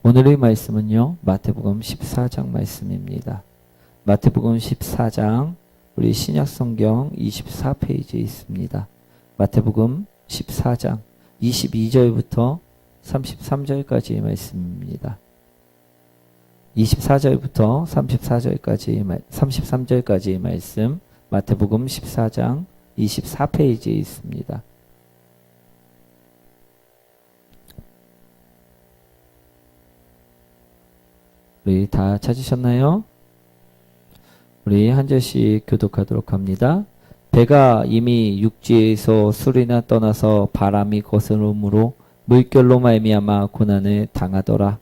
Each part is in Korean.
오늘의 말씀은요, 마태복음 14장 말씀입니다. 마태복음 14장, 우리 신약성경 24페이지에 있습니다. 마태복음 14장 22절부터 33절까지의 말씀입니다. 24절부터 33절까지의 말씀, 마태복음 14장 24페이지에 있습니다. 우리 다 찾으셨나요? 우리 한 절씩 교독하도록 합니다. 배가 이미 육지에서 술이나 떠나서 바람이 거스름으로 물결로 말미암아 고난을 당하더라.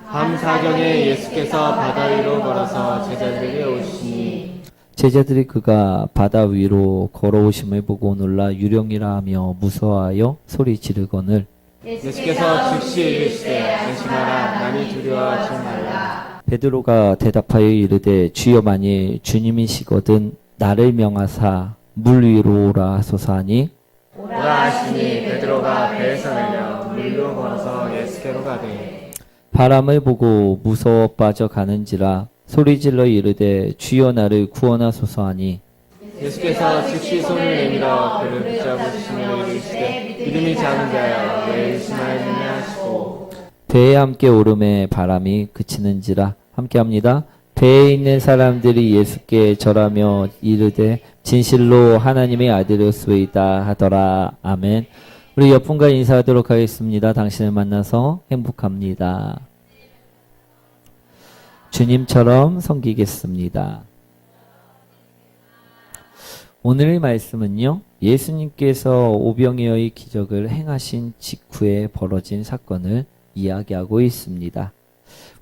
밤 사경에 예수께서 바다 위로 걸어서 제자들에게 오시니 제자들이 그가 바다 위로 걸어오심을 보고 놀라 유령이라 하며 무서워하여 소리 지르거늘 예수께서 즉시 이르시되 안심하라 나니 두려워하지 말라. 베드로가 대답하여 이르되 주여 만일 주님이시거든 나를 명하사 물 위로 오라 하소서 하니 오라 하시니 베드로가 배에서 내려 물 위로 걸어서 예수께로 가되 바람을 보고 무서워 빠져 가는지라 소리질러 이르되 주여 나를 구원하소서 하니 예수께서 즉시 손을 내밀어 그를 붙잡으시며 이르시되 믿음이 작은 자여 왜 의심하였느냐 하시고 배에 함께 오름에 바람이 그치는지라 함께합니다. 배에 있는 사람들이 예수께 절하며 이르되 진실로 하나님의 아들이었소이다 하더라. 아멘. 우리 옆분과 인사하도록 하겠습니다. 당신을 만나서 행복합니다. 주님처럼 섬기겠습니다. 오늘의 말씀은요, 예수님께서 오병이어의 기적을 행하신 직후에 벌어진 사건을 이야기하고 있습니다.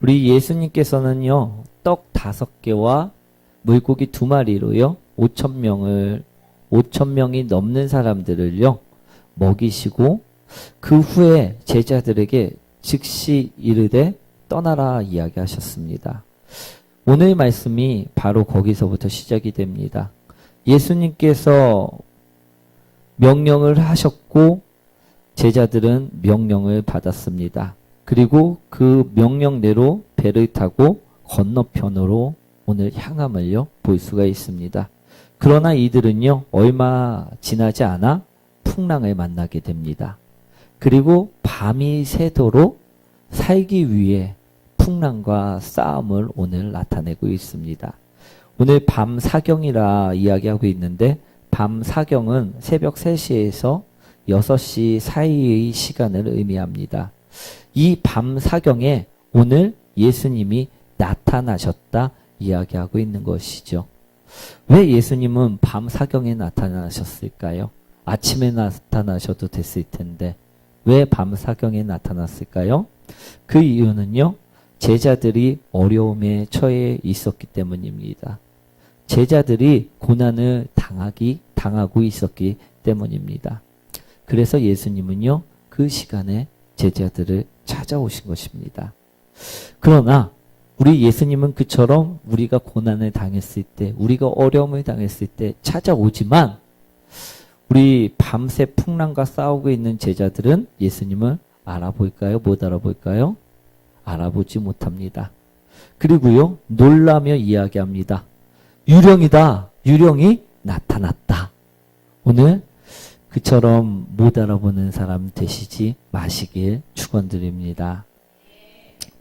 우리 예수님께서는요, 떡 5개와 물고기 2마리로요, 5,000명이 넘는 사람들을요, 먹이시고, 그 후에 제자들에게 즉시 이르되 떠나라 이야기하셨습니다. 오늘 말씀이 바로 거기서부터 시작이 됩니다. 예수님께서 명령을 하셨고, 제자들은 명령을 받았습니다. 그리고 그 명령대로 배를 타고 건너편으로 오늘 향함을요 볼 수가 있습니다. 그러나 이들은요 얼마 지나지 않아 풍랑을 만나게 됩니다. 그리고 밤이 새도록 살기 위해 풍랑과 싸움을 오늘 나타내고 있습니다. 오늘 밤 사경이라 이야기하고 있는데 밤 사경은 새벽 3시에서 6시 사이의 시간을 의미합니다. 이 밤 사경에 오늘 예수님이 나타나셨다 이야기하고 있는 것이죠. 왜 예수님은 밤 사경에 나타나셨을까요? 아침에 나타나셔도 됐을 텐데 왜 밤 사경에 나타났을까요? 그 이유는요, 제자들이 어려움에 처해 있었기 때문입니다. 제자들이 고난을 당하고 있었기 때문입니다. 그래서 예수님은요, 그 시간에 제자들을 찾아오신 것입니다. 그러나 우리 예수님은 그처럼 우리가 고난을 당했을 때, 우리가 어려움을 당했을 때 찾아오지만 우리 밤새 풍랑과 싸우고 있는 제자들은 예수님을 알아볼까요? 못 알아볼까요? 알아보지 못합니다. 그리고요, 놀라며 이야기합니다. 유령이다. 유령이 나타났다. 오늘 그처럼 못 알아보는 사람 되시지 마시길 축원드립니다.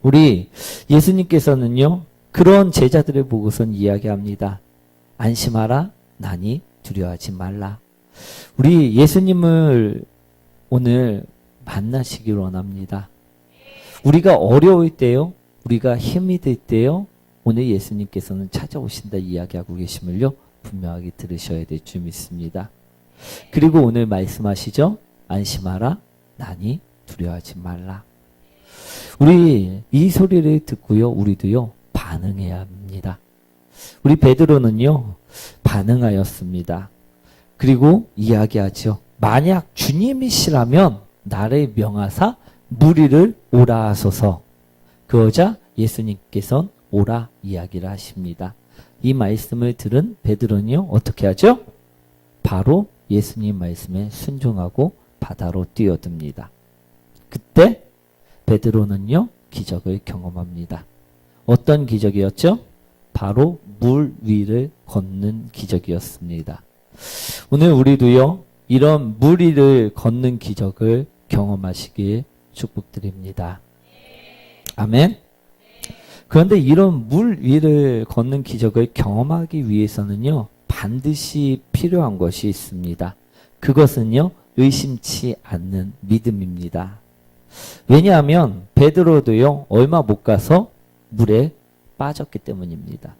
우리 예수님께서는요, 그런 제자들을 보고선 이야기합니다. 안심하라, 나니 두려워하지 말라. 우리 예수님을 오늘 만나시길 원합니다. 우리가 어려울 때요, 우리가 힘이 들 때요, 오늘 예수님께서는 찾아오신다 이야기하고 계심을요, 분명하게 들으셔야 될 줄 믿습니다. 그리고 오늘 말씀하시죠? 안심하라, 나니 두려워하지 말라. 우리 이 소리를 듣고요, 우리도요, 반응해야 합니다. 우리 베드로는요, 반응하였습니다. 그리고 이야기하죠. 만약 주님이시라면 나를 명하사 물 위를 오라 하소서. 그러자 예수님께서는 오라 이야기를 하십니다. 이 말씀을 들은 베드로는요, 어떻게 하죠? 바로 예수님 말씀에 순종하고 바다로 뛰어듭니다. 그때 베드로는요, 기적을 경험합니다. 어떤 기적이었죠? 바로 물 위를 걷는 기적이었습니다. 오늘 우리도요, 이런 물 위를 걷는 기적을 경험하시길 축복드립니다. 아멘. 그런데 이런 물 위를 걷는 기적을 경험하기 위해서는요, 반드시 필요한 것이 있습니다. 그것은요, 의심치 않는 믿음입니다. 왜냐하면 베드로도요, 얼마 못 가서 물에 빠졌기 때문입니다.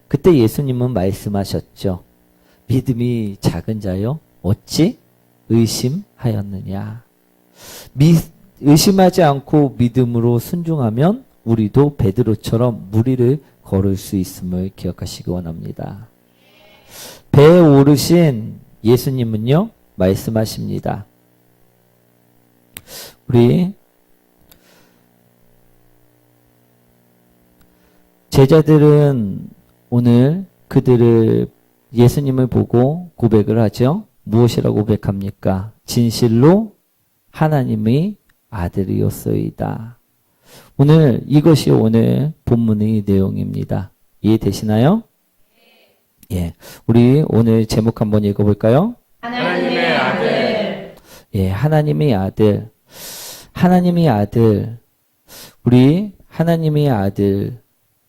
그때 예수님은 말씀하셨죠. 믿음이 작은 자여 어찌 의심하였느냐. 의심하지 않고 믿음으로 순종하면 우리도 베드로처럼 물 위를 걸을 수 있음을 기억하시기 원합니다. 배에 오르신 예수님은요, 말씀하십니다. 우리 제자들은 오늘 그들을 예수님을 보고 고백을 하죠. 무엇이라고 고백합니까? 진실로 하나님의 아들이었소이다. 오늘 이것이 오늘 본문의 내용입니다. 이해되시나요? 예, 우리 오늘 제목 한번 읽어볼까요? 하나님의 아들. 예, 하나님의 아들. 하나님의 아들. 우리 하나님의 아들.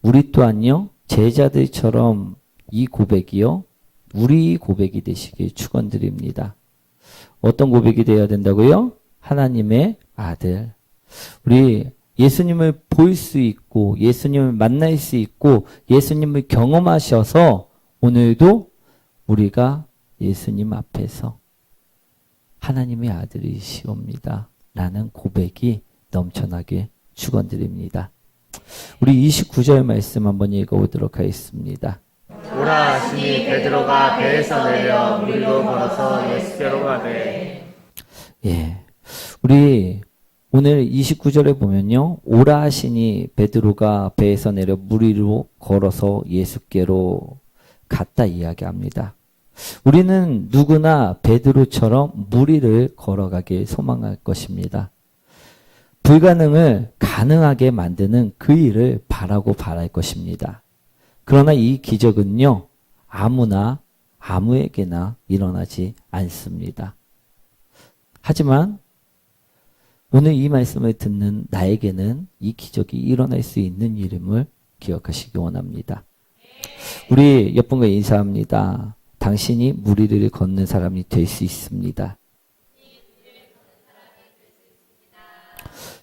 우리 또한요, 제자들처럼 이 고백이요, 우리 고백이 되시길 축원드립니다. 어떤 고백이 되어야 된다고요? 하나님의 아들. 우리 예수님을 볼 수 있고 예수님을 만날 수 있고 예수님을 경험하셔서 오늘도 우리가 예수님 앞에서 하나님의 아들이시옵니다 라는 고백이 넘쳐나게 축원드립니다. 우리 29절 말씀 한번 읽어보도록 하겠습니다. 오라 하시니 베드로가 배에서 내려 물로 걸어서 예수께로 가되. 예, 우리 오늘 29절에 보면요, 오라 하시니 베드로가 배에서 내려 물 위로 걸어서 예수께로 갔다 이야기합니다. 우리는 누구나 베드로처럼 물 위를 걸어가길 소망할 것입니다. 불가능을 가능하게 만드는 그 일을 바라고 바랄 것입니다. 그러나 이 기적은요, 아무나 아무에게나 일어나지 않습니다. 하지만 오늘 이 말씀을 듣는 나에게는 이 기적이 일어날 수 있는 이름을 기억하시기 원합니다. 우리 옆분과 인사합니다. 당신이 물 위를 걷는 사람이 될 수 있습니다.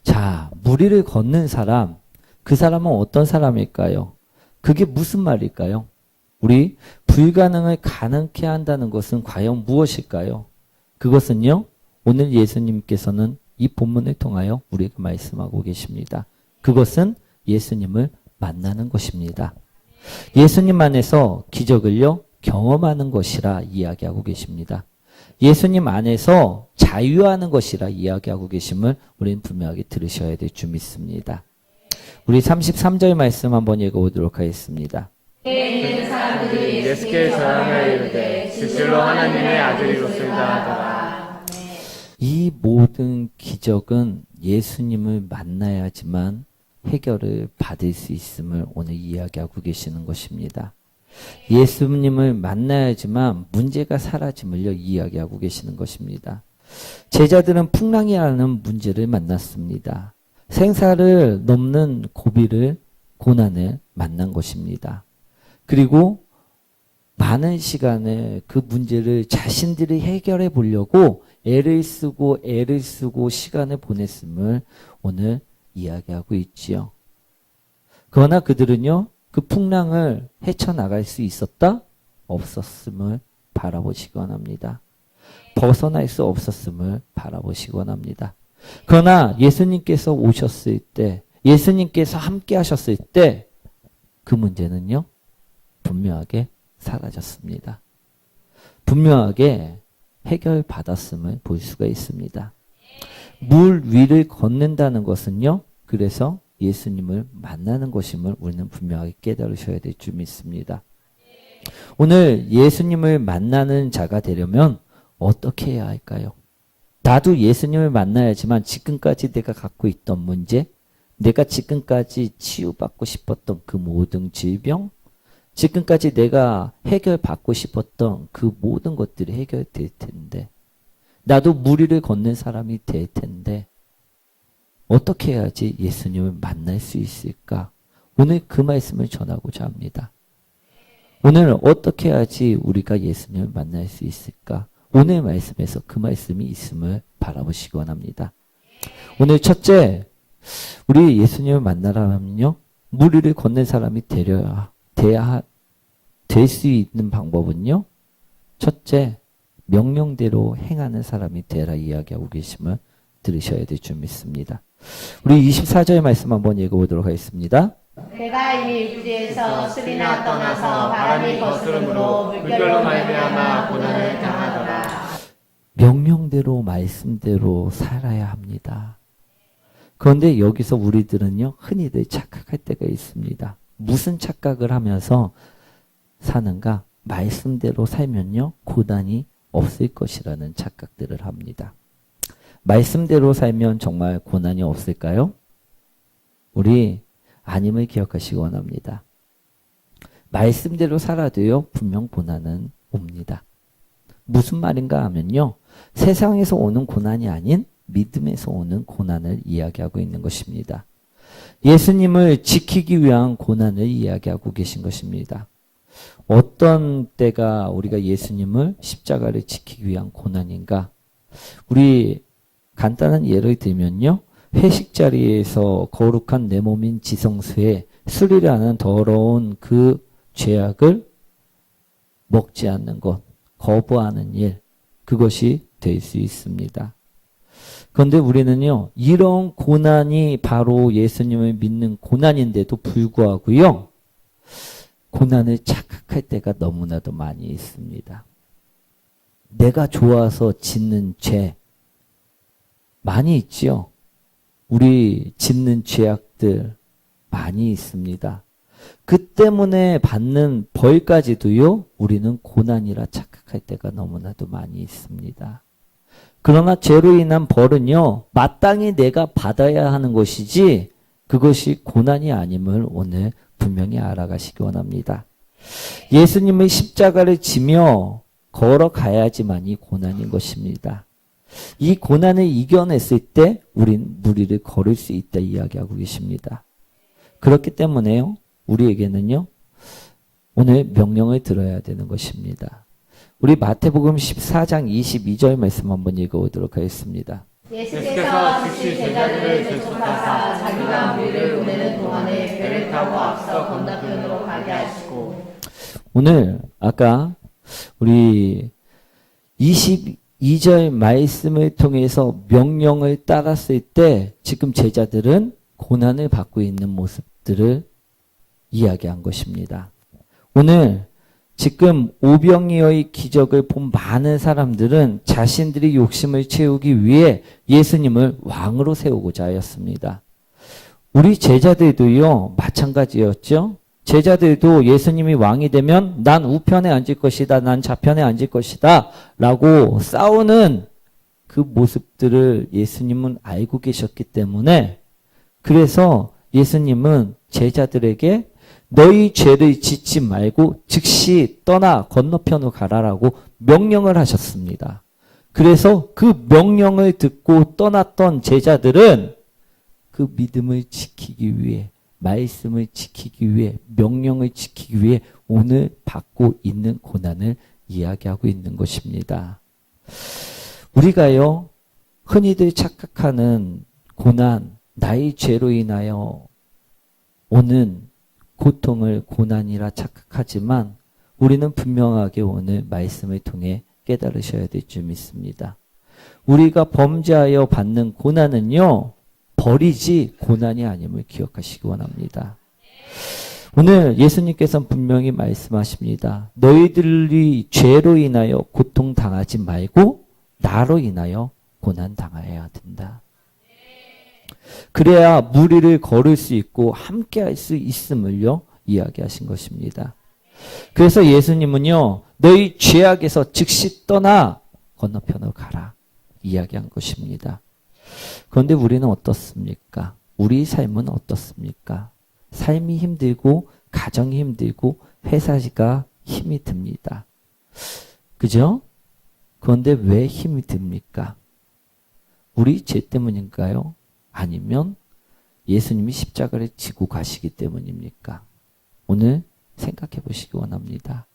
자, 물 위를 걷는 사람, 그 사람은 어떤 사람일까요? 그게 무슨 말일까요? 우리 불가능을 가능케 한다는 것은 과연 무엇일까요? 그것은요, 오늘 예수님께서는 이 본문을 통하여 우리에게 말씀하고 계십니다. 그것은 예수님을 만나는 것입니다. 예수님 안에서 기적을요, 경험하는 것이라 이야기하고 계십니다. 예수님 안에서 자유하는 것이라 이야기하고 계심을 우리는 분명하게 들으셔야 될 줄 믿습니다. 우리 33절 말씀 한번 읽어보도록 하겠습니다. 있는 사람들이 예수께 전하여 이르되 진실로 하나님의 아들이로소이다 하더라. 이 모든 기적은 예수님을 만나야지만 해결을 받을 수 있음을 오늘 이야기하고 계시는 것입니다. 예수님을 만나야지만 문제가 사라짐을요 이야기하고 계시는 것입니다. 제자들은 풍랑이라는 문제를 만났습니다. 생사를 넘는 고난을 만난 것입니다. 그리고 많은 시간을 그 문제를 자신들이 해결해 보려고 애를 쓰고 시간을 보냈음을 오늘 이야기하고 있지요. 그러나 그들은요, 그 풍랑을 헤쳐나갈 수 있었다? 없었음을 바라보시기 원합니다. 벗어날 수 없었음을 바라보시기 원합니다. 그러나 예수님께서 오셨을 때, 예수님께서 함께 하셨을 때 그 문제는요, 분명하게 사라졌습니다. 분명하게 해결받았음을 볼 수가 있습니다. 물 위를 걷는다는 것은요, 그래서 예수님을 만나는 것임을 우리는 분명하게 깨달으셔야 될 줄 믿습니다. 오늘 예수님을 만나는 자가 되려면 어떻게 해야 할까요? 나도 예수님을 만나야지만 지금까지 내가 갖고 있던 문제, 내가 지금까지 치유받고 싶었던 그 모든 질병, 지금까지 내가 해결받고 싶었던 그 모든 것들이 해결될 텐데, 나도 무리를 걷는 사람이 될 텐데, 어떻게 해야지 예수님을 만날 수 있을까? 오늘 그 말씀을 전하고자 합니다. 오늘 어떻게 해야지 우리가 예수님을 만날 수 있을까? 오늘 말씀에서 그 말씀이 있음을 바라보시기 원합니다. 오늘 첫째, 우리 예수님을 만나려면요, 무리를 걷는 사람이 될 수 있는 방법은요, 첫째, 명령대로 행하는 사람이 되라 이야기하고 계심을 들으셔야 될 줄 믿습니다. 우리 24절 말씀 한번 읽어보도록 하겠습니다. 내가 이미 육지에서 스리나 떠나서 바람이 거스름으로 물결로 말미암아 고난을 당하더라. 명령대로 말씀대로 살아야 합니다. 그런데 여기서 우리들은요, 흔히들 착각할 때가 있습니다. 무슨 착각을 하면서 사는가? 말씀대로 살면요, 고난이 없을 것이라는 착각들을 합니다. 말씀대로 살면 정말 고난이 없을까요? 우리 아님을 기억하시기 원합니다. 말씀대로 살아도요, 분명 고난은 옵니다. 무슨 말인가 하면요, 세상에서 오는 고난이 아닌 믿음에서 오는 고난을 이야기하고 있는 것입니다. 예수님을 지키기 위한 고난을 이야기하고 계신 것입니다. 어떤 때가 우리가 예수님을 십자가를 지키기 위한 고난인가? 우리 간단한 예를 들면요, 회식 자리에서 거룩한 내 몸인 지성소에 술이라는 더러운 그 죄악을 먹지 않는 것, 거부하는 일, 그것이 될 수 있습니다. 그런데 우리는요, 이런 고난이 바로 예수님을 믿는 고난인데도 불구하고요, 고난을 착각할 때가 너무나도 많이 있습니다. 내가 좋아서 짓는 죄 많이 있지요. 우리 짓는 죄악들 많이 있습니다. 그 때문에 받는 벌까지도요, 우리는 고난이라 착각할 때가 너무나도 많이 있습니다. 그러나 죄로 인한 벌은요, 마땅히 내가 받아야 하는 것이지 그것이 고난이 아님을 오늘 분명히 알아가시기 원합니다. 예수님의 십자가를 지며 걸어가야지만이 고난인 것입니다. 이 고난을 이겨냈을 때 우린 무리를 걸을 수 있다 이야기하고 계십니다. 그렇기 때문에요, 우리에게는요, 오늘 명령을 들어야 되는 것입니다. 우리 마태복음 14장 22절 말씀 한번 읽어보도록 하겠습니다. 예수께서 즉시 제자들을 재촉하사 자기가 무리를 보내는 동안에 배를 타고 앞서 건너편으로 가게 하시고. 오늘 아까 우리 22절 말씀을 통해서 명령을 따랐을 때 지금 제자들은 고난을 받고 있는 모습들을 이야기한 것입니다. 오늘 지금 오병이어의 기적을 본 많은 사람들은 자신들이 욕심을 채우기 위해 예수님을 왕으로 세우고자 하였습니다. 우리 제자들도요, 마찬가지였죠. 제자들도 예수님이 왕이 되면 난 우편에 앉을 것이다, 난 좌편에 앉을 것이다 라고 싸우는 그 모습들을 예수님은 알고 계셨기 때문에, 그래서 예수님은 제자들에게 너희 죄를 짓지 말고 즉시 떠나 건너편으로 가라라고 명령을 하셨습니다. 그래서 그 명령을 듣고 떠났던 제자들은 그 믿음을 지키기 위해, 말씀을 지키기 위해, 명령을 지키기 위해 오늘 받고 있는 고난을 이야기하고 있는 것입니다. 우리가요, 흔히들 착각하는 고난, 나의 죄로 인하여 오는 고통을 고난이라 착각하지만 우리는 분명하게 오늘 말씀을 통해 깨달으셔야 될 줄 믿습니다. 우리가 범죄하여 받는 고난은요, 벌이지 고난이 아님을 기억하시기 원합니다. 오늘 예수님께서는 분명히 말씀하십니다. 너희들이 죄로 인하여 고통당하지 말고 나로 인하여 고난당해야 된다. 그래야 무리를 걸을 수 있고 함께 할 수 있음을요, 이야기하신 것입니다. 그래서 예수님은요, 너희 죄악에서 즉시 떠나 건너편으로 가라 이야기한 것입니다. 그런데 우리는 어떻습니까? 우리 삶은 어떻습니까? 삶이 힘들고 가정이 힘들고 회사가 힘이 듭니다. 그죠? 그런데 왜 힘이 듭니까? 우리 죄 때문인가요? 아니면 예수님이 십자가를 지고 가시기 때문입니까? 오늘 생각해 보시기 원합니다.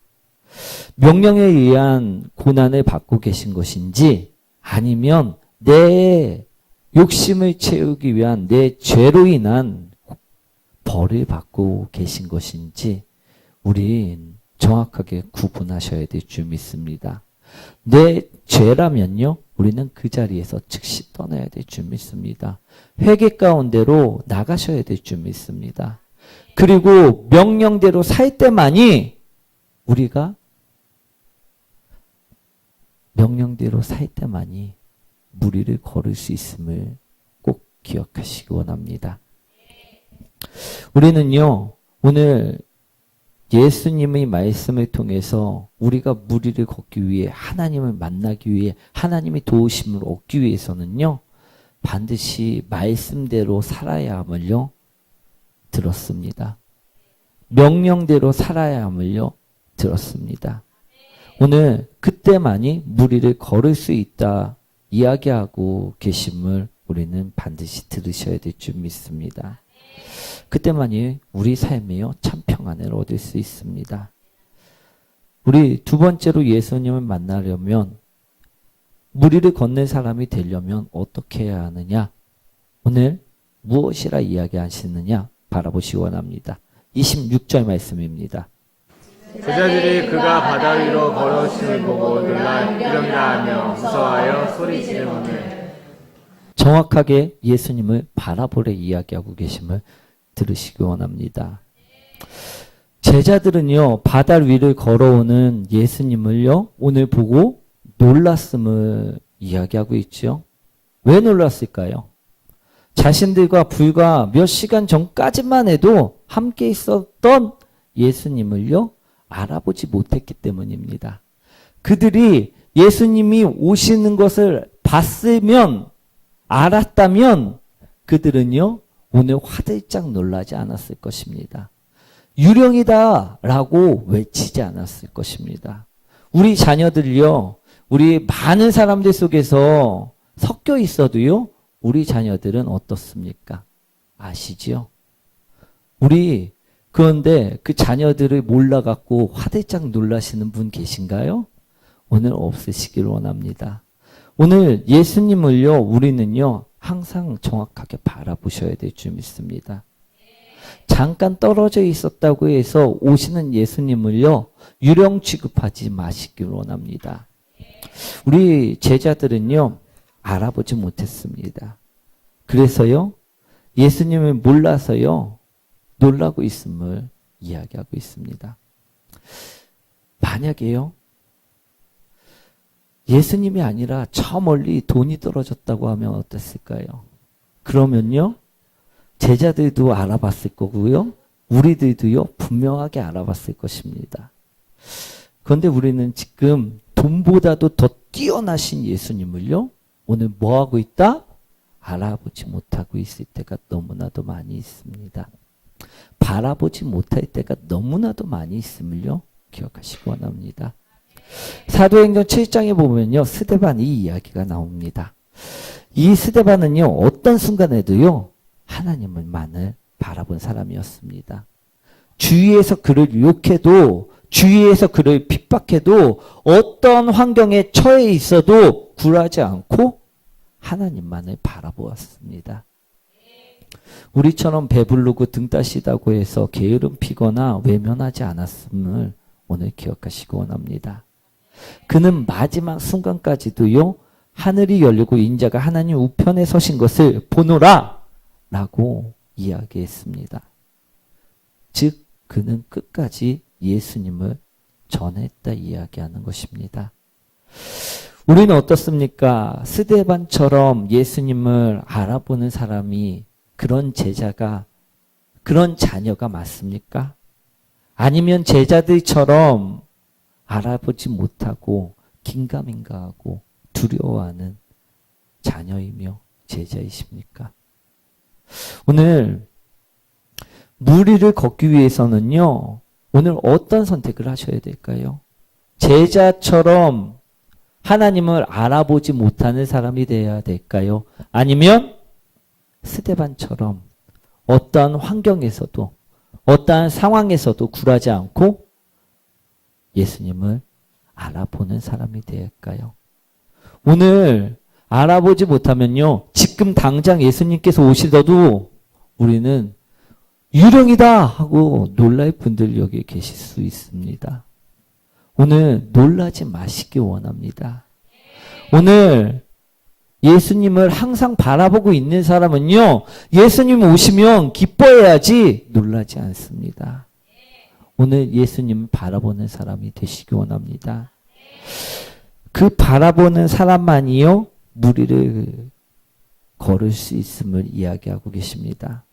명령에 의한 고난을 받고 계신 것인지 아니면 내 욕심을 채우기 위한 내 죄로 인한 벌을 받고 계신 것인지 우린 정확하게 구분하셔야 될 줄 믿습니다. 내 죄라면요, 우리는 그 자리에서 즉시 떠나야 될 줄 믿습니다. 회개 가운데로 나가셔야 될 줄 믿습니다. 그리고 명령대로 살 때만이 우리가 명령대로 살 때만이 무리를 걸을 수 있음을 꼭 기억하시기 원합니다. 우리는요, 오늘 예수님의 말씀을 통해서 우리가 무리를 걷기 위해 하나님을 만나기 위해 하나님의 도우심을 얻기 위해서는요, 반드시 말씀대로 살아야 함을요, 들었습니다. 명령대로 살아야 함을요, 들었습니다. 오늘 그때만이 무리를 걸을 수 있다 이야기하고 계심을 우리는 반드시 들으셔야 될 줄 믿습니다. 그때만이 우리 삶에요 참 평안을 얻을 수 있습니다. 우리 두 번째로 예수님을 만나려면 무리를 건넨 사람이 되려면 어떻게 해야 하느냐? 오늘 무엇이라 이야기하시느냐? 바라보시기 원합니다. 26절 말씀입니다. 제자들이 그가 바다 위로 걸어오심을 보고 놀라 이름이라 하며 무서워하여 소리 지르거늘. 정확하게 예수님을 바라보래 이야기하고 계심을 들으시기 원합니다. 제자들은요, 바다 위를 걸어오는 예수님을요, 오늘 보고 놀랐음을 이야기하고 있죠. 왜 놀랐을까요? 자신들과 불과 몇 시간 전까지만 해도 함께 있었던 예수님을요, 알아보지 못했기 때문입니다. 그들이 예수님이 오시는 것을 봤으면, 알았다면 그들은요, 오늘 화들짝 놀라지 않았을 것입니다. 유령이다 라고 외치지 않았을 것입니다. 우리 자녀들요, 우리 많은 사람들 속에서 섞여 있어도요, 우리 자녀들은 어떻습니까? 아시지요? 우리 그런데 그 자녀들을 몰라갖고 화들짝 놀라시는 분 계신가요? 오늘 없으시길 원합니다. 오늘 예수님을요, 우리는요, 항상 정확하게 바라보셔야 될 줄 믿습니다. 잠깐 떨어져 있었다고 해서 오시는 예수님을요, 유령 취급하지 마시길 원합니다. 우리 제자들은요, 알아보지 못했습니다. 그래서요, 예수님을 몰라서요, 놀라고 있음을 이야기하고 있습니다. 만약에요, 예수님이 아니라 저 멀리 돈이 떨어졌다고 하면 어땠을까요? 그러면요, 제자들도 알아봤을 거고요, 우리들도요, 분명하게 알아봤을 것입니다. 그런데 우리는 지금 돈보다도 더 뛰어나신 예수님을요, 오늘 뭐 하고 있다? 알아보지 못하고 있을 때가 너무나도 많이 있습니다. 바라보지 못할 때가 너무나도 많이 있음을요, 기억하시기 원합니다. 사도행전 7장에 보면요, 스데반 이 이야기가 나옵니다. 이 스데반은요, 어떤 순간에도요, 하나님을만을 바라본 사람이었습니다. 주위에서 그를 욕해도, 주위에서 그를 핍박해도, 어떤 환경에 처해 있어도 굴하지 않고 하나님만을 바라보았습니다. 우리처럼 배부르고 등 따시다고 해서 게으름 피거나 외면하지 않았음을 오늘 기억하시기 원합니다. 그는 마지막 순간까지도요, 하늘이 열리고 인자가 하나님 우편에 서신 것을 보노라 라고 이야기했습니다. 즉 그는 끝까지 예수님을 전했다 이야기하는 것입니다. 우리는 어떻습니까? 스데반처럼 예수님을 알아보는 사람이, 그런 제자가, 그런 자녀가 맞습니까? 아니면 제자들처럼 알아보지 못하고 긴가민가하고 두려워하는 자녀이며 제자이십니까? 오늘 물 위를 걷기 위해서는요, 오늘 어떤 선택을 하셔야 될까요? 제자처럼 하나님을 알아보지 못하는 사람이 되어야 될까요? 아니면 스데반처럼 어떠한 환경에서도 어떠한 상황에서도 굴하지 않고 예수님을 알아보는 사람이 될까요? 오늘 알아보지 못하면요, 지금 당장 예수님께서 오시더라도 우리는 유령이다 하고 놀랄 분들 여기 계실 수 있습니다. 오늘 놀라지 마시기 원합니다. 오늘 예수님을 항상 바라보고 있는 사람은요, 예수님 오시면 기뻐해야지 놀라지 않습니다. 오늘 예수님을 바라보는 사람이 되시기 원합니다. 그 바라보는 사람만이요, 물 위를 걸을 수 있음을 이야기하고 계십니다.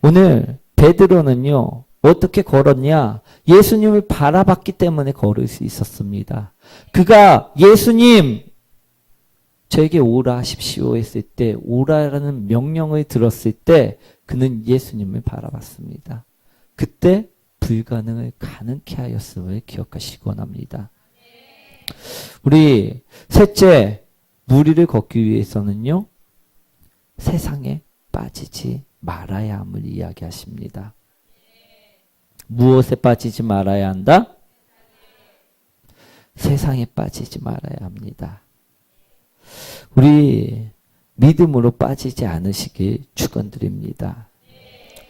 오늘 베드로는요, 어떻게 걸었냐? 예수님을 바라봤기 때문에 걸을 수 있었습니다. 그가 예수님, 저에게 오라 하십시오 했을 때, 오라라는 명령을 들었을 때 그는 예수님을 바라봤습니다. 그때 불가능을 가능케 하였음을 기억하시기 원합니다. 우리 셋째, 물 위를 걷기 위해서는요, 세상에 빠지지 말아야 함을 이야기하십니다. 무엇에 빠지지 말아야 한다? 세상에 빠지지 말아야 합니다. 우리 믿음으로 빠지지 않으시길 축원드립니다.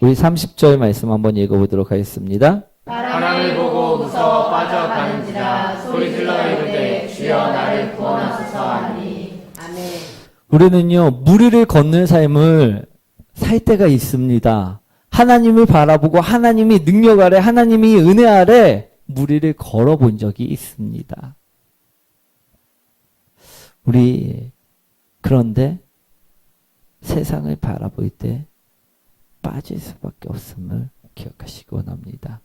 우리 30절 말씀 한번 읽어보도록 하겠습니다. 바람을 보고 무서워 빠져가는지라 소리질러 이르되 주여 나를 구원하소서 하니. 아멘. 우리는요, 물 위를 걷는 삶을 살 때가 있습니다. 하나님을 바라보고 하나님이 능력 아래, 하나님이 은혜 아래 물 위를 걸어본 적이 있습니다. 우리 그런데 세상을 바라볼 때 빠질 수밖에 없음을 기억하시기 원합니다.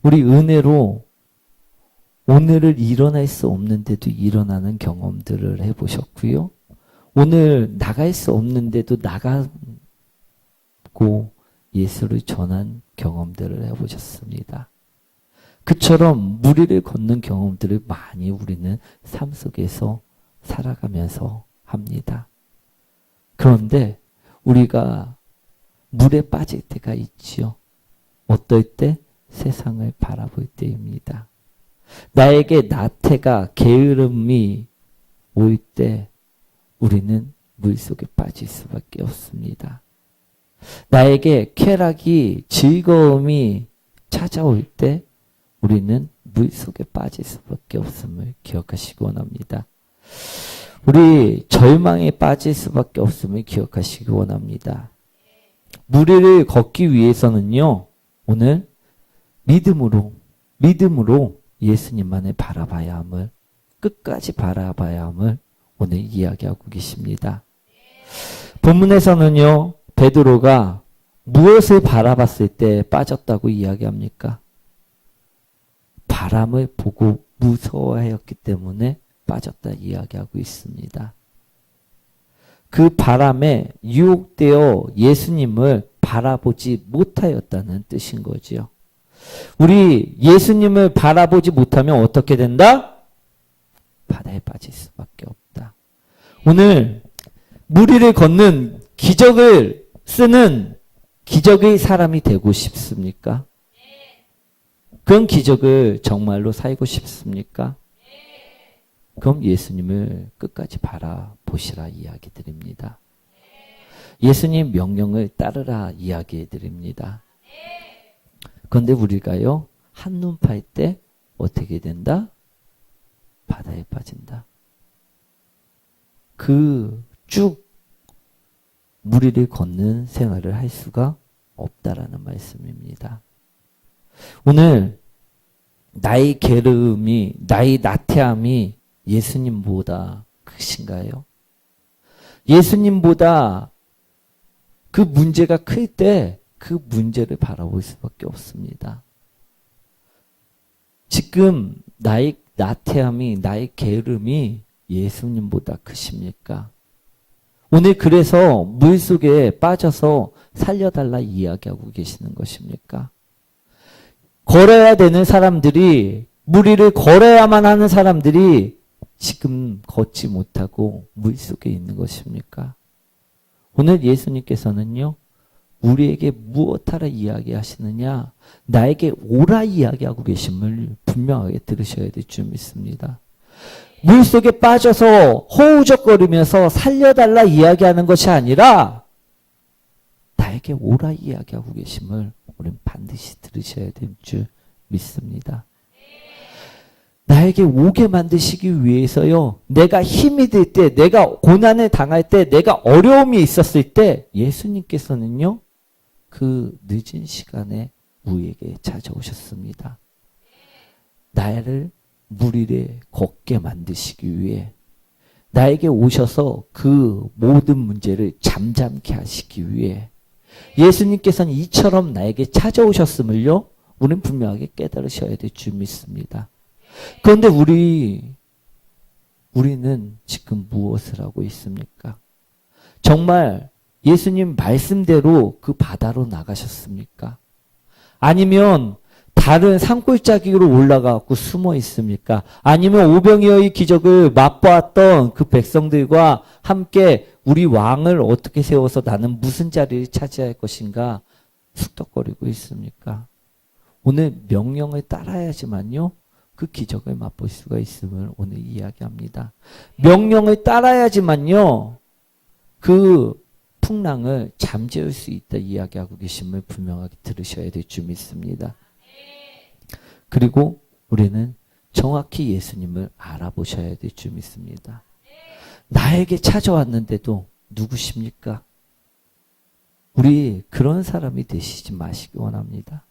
우리 은혜로 오늘을 일어날 수 없는데도 일어나는 경험들을 해보셨고요. 오늘 나갈 수 없는데도 나가고 예수를 전한 경험들을 해보셨습니다. 그처럼 물 위를 걷는 경험들을 많이 우리는 삶 속에서 살아가면서 합니다. 그런데 우리가 물에 빠질 때가 있지요. 어떨 때? 세상을 바라볼 때입니다. 나에게 나태가, 게으름이 올 때 우리는 물속에 빠질 수밖에 없습니다. 나에게 쾌락이, 즐거움이 찾아올 때 우리는 물속에 빠질 수밖에 없음을 기억하시기 원합니다. 우리 절망에 빠질 수밖에 없음을 기억하시기 원합니다. 물 위를 걷기 위해서는요, 오늘 믿음으로 예수님만을 바라봐야 함을, 끝까지 바라봐야 함을 오늘 이야기하고 계십니다. 본문에서는요, 베드로가 무엇을 바라봤을 때 빠졌다고 이야기합니까? 바람을 보고 무서워하였기 때문에 빠졌다 이야기하고 있습니다. 그 바람에 유혹되어 예수님을 바라보지 못하였다는 뜻인 거지요. 우리 예수님을 바라보지 못하면 어떻게 된다? 바다에 빠질 수밖에 없다. 오늘 물 위를 걷는 기적을 쓰는 기적의 사람이 되고 싶습니까? 그런 기적을 정말로 살고 싶습니까? 그럼 예수님을 끝까지 바라보시라 이야기 드립니다. 예수님 명령을 따르라 이야기 드립니다. 그런데 우리가요, 한눈 팔 때 어떻게 된다? 바다에 빠진다. 그 쭉 물 위를 걷는 생활을 할 수가 없다라는 말씀입니다. 오늘 나의 게으름이, 나의 나태함이 예수님보다 크신가요? 예수님보다 그 문제가 클 때 그 문제를 바라볼 수밖에 없습니다. 지금 나의 나태함이, 나의 게으름이 예수님보다 크십니까? 오늘 그래서 물속에 빠져서 살려달라 이야기하고 계시는 것입니까? 걸어야 되는 사람들이, 물 위를 걸어야만 하는 사람들이 지금 걷지 못하고 물속에 있는 것입니까? 오늘 예수님께서는요, 우리에게 무엇하라 이야기하시느냐? 나에게 오라 이야기하고 계심을 분명하게 들으셔야 될 줄 믿습니다. 물속에 빠져서 허우적거리면서 살려달라 이야기하는 것이 아니라 나에게 오라 이야기하고 계심을 우리는 반드시 들으셔야 될 줄 믿습니다. 나에게 오게 만드시기 위해서요, 내가 힘이 들 때, 내가 고난을 당할 때, 내가 어려움이 있었을 때 예수님께서는요, 그 늦은 시간에 우리에게 찾아오셨습니다. 나를 물 위에 걷게 만드시기 위해 나에게 오셔서 그 모든 문제를 잠잠케 하시기 위해 예수님께서는 이처럼 나에게 찾아오셨음을요, 우리는 분명하게 깨달으셔야 될 줄 믿습니다. 그런데 우리는 지금 무엇을 하고 있습니까? 정말 예수님 말씀대로 그 바다로 나가셨습니까? 아니면 다른 산골짜기로 올라가고 숨어 있습니까? 아니면 오병이어의 기적을 맛보았던 그 백성들과 함께 우리 왕을 어떻게 세워서 나는 무슨 자리를 차지할 것인가 숙덕거리고 있습니까? 오늘 명령을 따라야지만요, 그 기적을 맛볼 수가 있음을 오늘 이야기합니다. 명령을 따라야지만요, 그 풍랑을 잠재울 수 있다 이야기하고 계심을 분명하게 들으셔야 될 줄 믿습니다. 그리고 우리는 정확히 예수님을 알아보셔야 될 줄 믿습니다. 나에게 찾아왔는데도 누구십니까? 우리 그런 사람이 되시지 마시기 원합니다.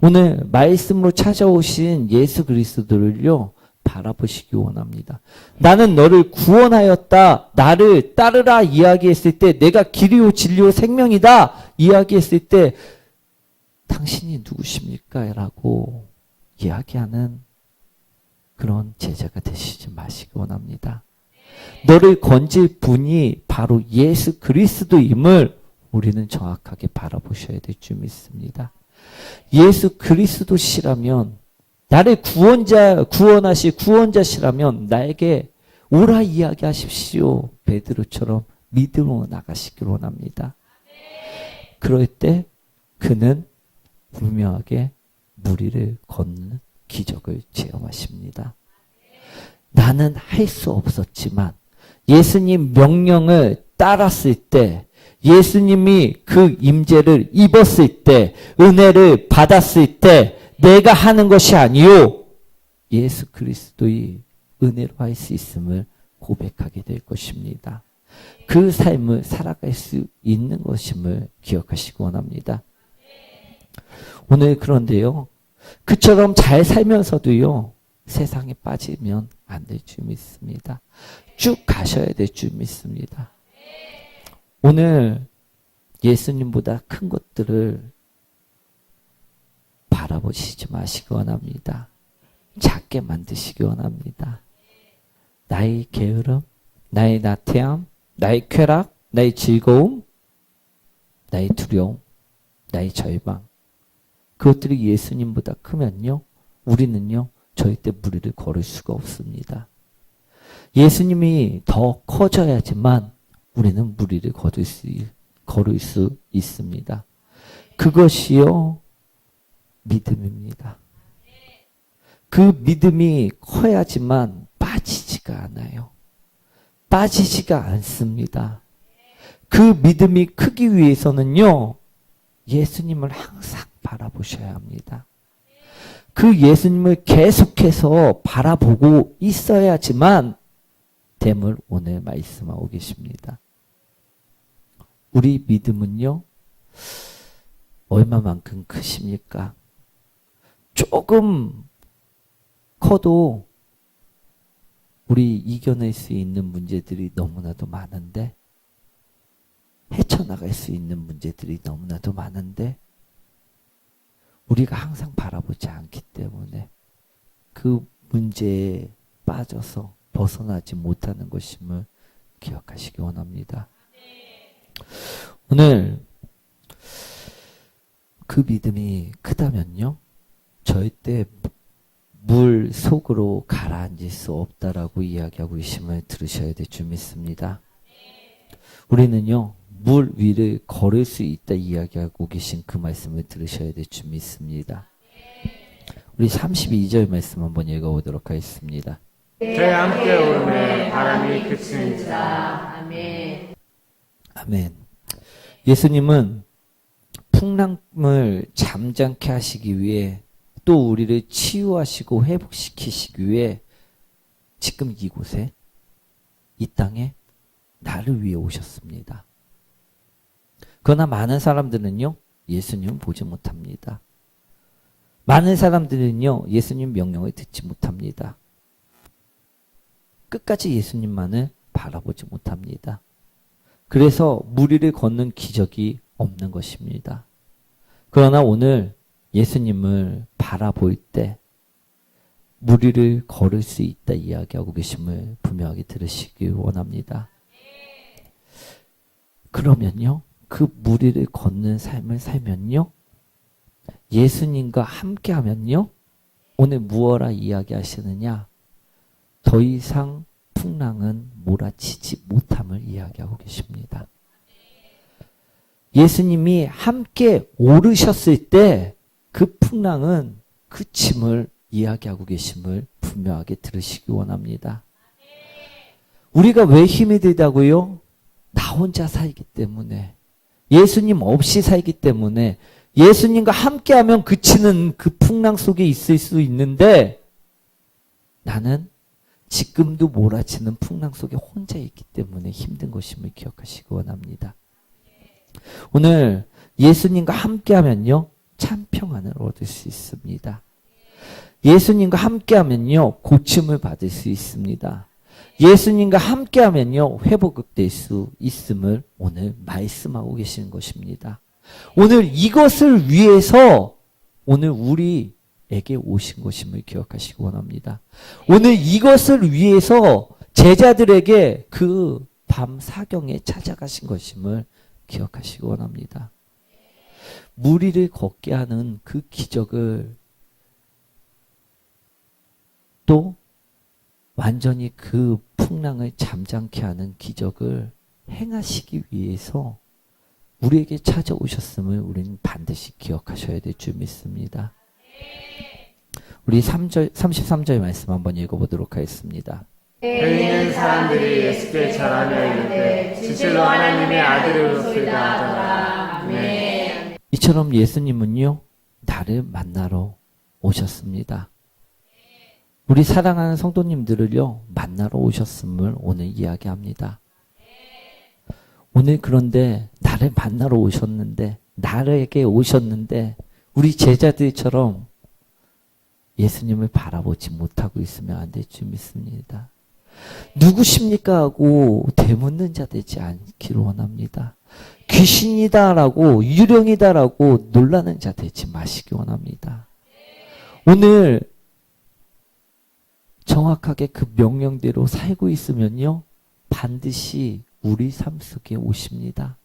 오늘 말씀으로 찾아오신 예수 그리스도를요, 바라보시기 원합니다. 나는 너를 구원하였다, 나를 따르라 이야기했을 때, 내가 길이요 진리요 생명이다 이야기했을 때 당신이 누구십니까? 라고 이야기하는 그런 제자가 되시지 마시기 원합니다. 너를 건질 분이 바로 예수 그리스도임을 우리는 정확하게 바라보셔야 될 줄 믿습니다. 예수 그리스도시라면, 나를 구원하실 구원자시라면 나에게 오라 이야기하십시오. 베드로처럼 믿음으로 나가시길 원합니다. 그럴 때 그는 분명하게 물 위를 걷는 기적을 체험하십니다. 나는 할 수 없었지만 예수님 명령을 따랐을 때, 예수님이 그 임재를 입었을 때, 은혜를 받았을 때 내가 하는 것이 아니요, 예수 그리스도의 은혜로 할 수 있음을 고백하게 될 것입니다. 그 삶을 살아갈 수 있는 것임을 기억하시기 원합니다. 오늘 그런데요, 그처럼 잘 살면서도요, 세상에 빠지면 안 될 줄 믿습니다. 쭉 가셔야 될 줄 믿습니다. 오늘 예수님보다 큰 것들을 바라보시지 마시기 원합니다. 작게 만드시기 원합니다. 나의 게으름, 나의 나태함, 나의 쾌락, 나의 즐거움, 나의 두려움, 나의 절망, 그것들이 예수님보다 크면요, 우리는요 절대 물 위를 걸을 수가 없습니다. 예수님이 더 커져야지만 우리는 물 위를 걸을 수 있습니다. 그것이요 믿음입니다. 그 믿음이 커야지만 빠지지가 않아요. 빠지지가 않습니다. 그 믿음이 크기 위해서는요, 예수님을 항상 바라보셔야 합니다. 그 예수님을 계속해서 바라보고 있어야지만 됨을 오늘 말씀하고 계십니다. 우리 믿음은요, 얼마만큼 크십니까? 조금 커도 우리 이겨낼 수 있는 문제들이 너무나도 많은데, 헤쳐나갈 수 있는 문제들이 너무나도 많은데, 우리가 항상 바라보지 않기 때문에 그 문제에 빠져서 벗어나지 못하는 것임을 기억하시기 원합니다. 오늘 그 믿음이 크다면요, 절대 물 속으로 가라앉을 수 없다라고 이야기하고 계심을 들으셔야 될 줄 믿습니다. 우리는요, 물 위를 걸을 수 있다 이야기하고 계신 그 말씀을 들으셔야 될 줄 믿습니다. 우리 32절 말씀 한번 읽어보도록 하겠습니다. 제 함께 오름에 바람이 그치는지라. 아멘. 아멘. 예수님은 풍랑을 잠잠케 하시기 위해, 또 우리를 치유하시고 회복시키시기 위해 지금 이곳에, 이 땅에 나를 위해 오셨습니다. 그러나 많은 사람들은요, 예수님을 보지 못합니다. 많은 사람들은요, 예수님 명령을 듣지 못합니다. 끝까지 예수님만을 바라보지 못합니다. 그래서 물 위를 걷는 기적이 없는 것입니다. 그러나 오늘 예수님을 바라볼 때 물 위를 걸을 수 있다 이야기하고 계심을 분명하게 들으시기 원합니다. 그러면요, 그 물 위를 걷는 삶을 살면요, 예수님과 함께 하면요, 오늘 무엇라 이야기하시느냐? 더 이상 풍랑은 몰아치지 못함을 이야기하고 계십니다. 예수님이 함께 오르셨을 때 그 풍랑은 그침을 이야기하고 계심을 분명하게 들으시기 원합니다. 우리가 왜 힘이 들다고요? 나 혼자 살기 때문에, 예수님 없이 살기 때문에, 예수님과 함께하면 그치는 그 풍랑 속에 있을 수 있는데, 나는 지금도 몰아치는 풍랑 속에 혼자 있기 때문에 힘든 것임을 기억하시기 원합니다. 오늘 예수님과 함께하면요, 참 평안을 얻을 수 있습니다. 예수님과 함께하면요, 고침을 받을 수 있습니다. 예수님과 함께하면요, 회복될 수 있음을 오늘 말씀하고 계시는 것입니다. 오늘 이것을 위해서 오늘 우리에게 오신 것임을 기억하시기 원합니다. 오늘 이것을 위해서 제자들에게 그 밤 사경에 찾아가신 것임을 기억하시기 원합니다. 물 위를 걷게 하는 그 기적을, 또 완전히 그 풍랑을 잠잠케 하는 기적을 행하시기 위해서 우리에게 찾아오셨음을 우리는 반드시 기억하셔야 될 줄 믿습니다. 우리 33절 말씀 한번 읽어보도록 하겠습니다. 들리는 사람들이 예수께 절하며 이르되 진실로 하나님의 아들이로소이다 하더라. 아멘. 이처럼 예수님은요, 나를 만나러 오셨습니다. 우리 사랑하는 성도님들을요, 만나러 오셨음을 오늘 이야기합니다. 오늘 그런데 나를 만나러 오셨는데, 나에게 오셨는데, 우리 제자들처럼 예수님을 바라보지 못하고 있으면 안 될 줄 믿습니다. 누구십니까 하고 되묻는 자 되지 않기를 원합니다. 귀신이다라고, 유령이다라고 놀라는 자 되지 마시기 원합니다. 오늘 정확하게 그 명령대로 살고 있으면요, 반드시 우리 삶 속에 오십니다.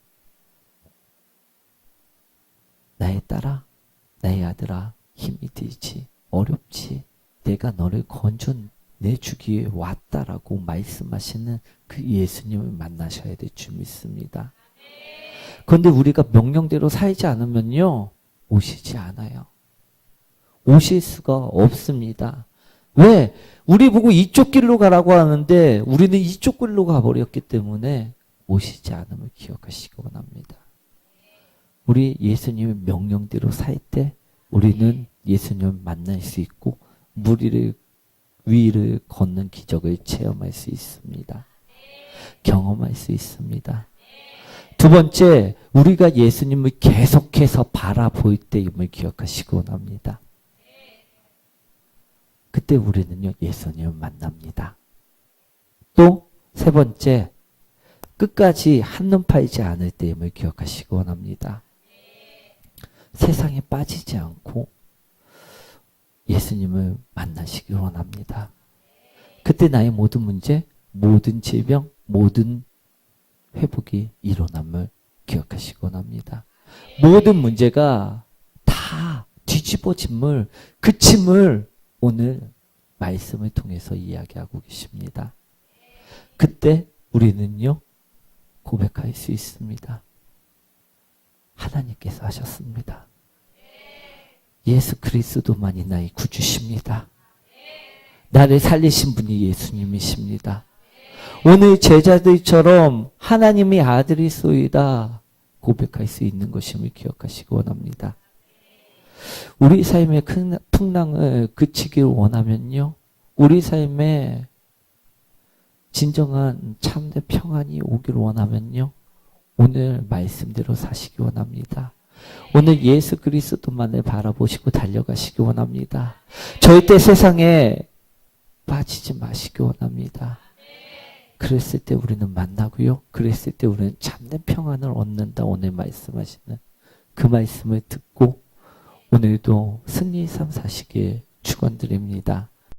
나의 딸아, 나의 아들아, 힘이 들지, 어렵지, 내가 너를 건져내주기에 왔다라고 말씀하시는 그 예수님을 만나셔야 될 줄 믿습니다. 그런데 우리가 명령대로 살지 않으면요, 오시지 않아요. 오실 수가 없습니다. 왜? 우리 보고 이쪽 길로 가라고 하는데 우리는 이쪽 길로 가버렸기 때문에 오시지 않음을 기억하시기 원합니다. 우리 예수님의 명령대로 살 때 우리는 예수님을 만날 수 있고 물 위를 걷는 기적을 체험할 수 있습니다. 경험할 수 있습니다. 두 번째, 우리가 예수님을 계속해서 바라볼 때임을 기억하시기 원합니다. 그때 우리는요, 예수님을 만납니다. 또 세 번째, 끝까지 한눈 팔지 않을 때임을 기억하시기 원합니다. 세상에 빠지지 않고 예수님을 만나시기 원합니다. 그때 나의 모든 문제, 모든 질병, 모든 회복이 일어남을 기억하시기 원합니다. 모든 문제가 다 뒤집어짐을, 그침을 오늘 말씀을 통해서 이야기하고 계십니다. 그때 우리는요, 고백할 수 있습니다. 하나님께서 하셨습니다. 예수 그리스도만이 나의 구주십니다. 나를 살리신 분이 예수님이십니다. 오늘 제자들처럼 하나님의 아들이소이다 고백할 수 있는 것임을 기억하시기 원합니다. 우리 삶의 큰 풍랑을 그치길 원하면요, 우리 삶에 진정한 참된 평안이 오길 원하면요, 오늘 말씀대로 사시기 원합니다. 오늘 예수 그리스도만을 바라보시고 달려가시기 원합니다. 절대 세상에 빠지지 마시기 원합니다. 그랬을 때 우리는 만나고요, 그랬을 때 우리는 참된 평안을 얻는다. 오늘 말씀하시는 그 말씀을 듣고 오늘도 승리의 삶 사시기에 축원드립니다.